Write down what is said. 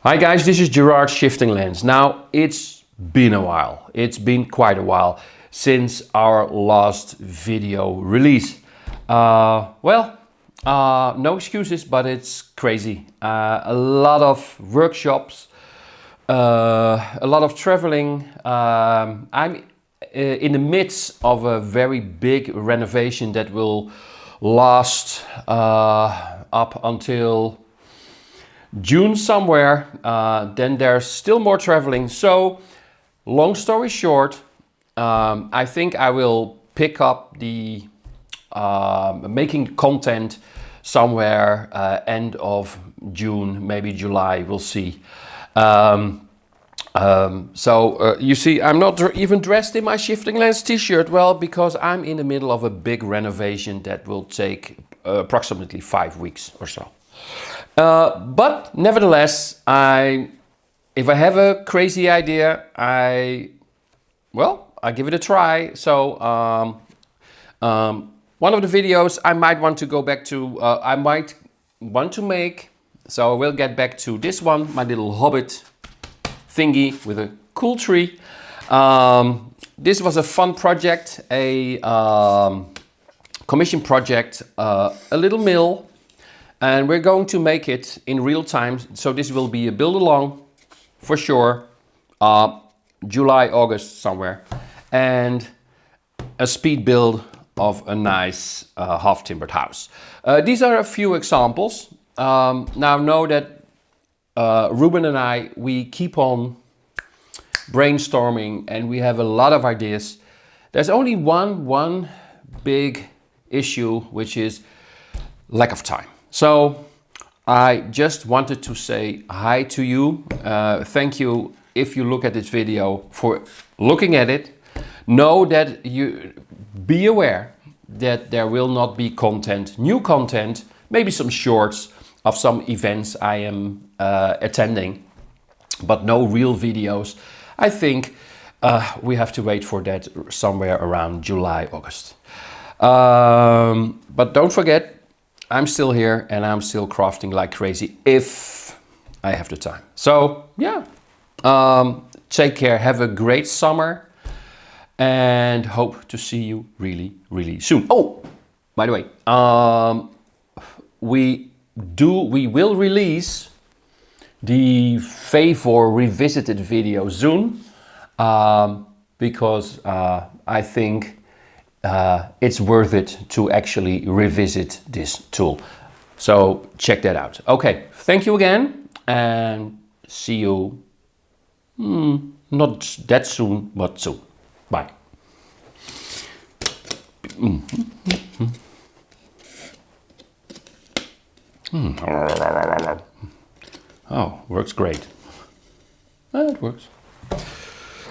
Hi guys, this is Gerard Shiftinglands. Now, it's been a while. It's been quite a while since our last video release. No excuses, but it's crazy. A lot of workshops, a lot of traveling. I'm in the midst of a very big renovation that will last up until June somewhere. Then there's still more traveling. So long story short, I think I will pick up the making content somewhere end of June, maybe July, we'll see. You see, I'm not even dressed in my Shiftinglands t-shirt, well, because I'm in the middle of a big renovation that will take approximately 5 weeks or so. But nevertheless, if I have a crazy idea, I give it a try. So one of the videos I might want to go back to, I might want to make. So we'll get back to this one, my little hobbit thingy with a cool tree. This was a fun project, a commission project, a little mill. And we're going to make it in real time. So this will be a build along for sure. July, August somewhere. And a speed build of a nice half timbered house. These are a few examples. Now know that Ruben and I, we keep on brainstorming and we have a lot of ideas. There's only one big issue, which is lack of time. So I just wanted to say hi to you. Thank you if you look at this video for looking at it. Know that be aware that there will not be content, new content, maybe some shorts of some events I am attending, but no real videos. I think we have to wait for that somewhere around July, August. But don't forget, I'm still here and I'm still crafting like crazy if I have the time. So yeah, take care, have a great summer and hope to see you really, really soon. Oh, by the way, we will release the Favor Revisited video soon because I think it's worth it to actually revisit this tool. So check that out. Okay, thank you again and see you not that soon, but soon. Bye. Oh, works great. It works.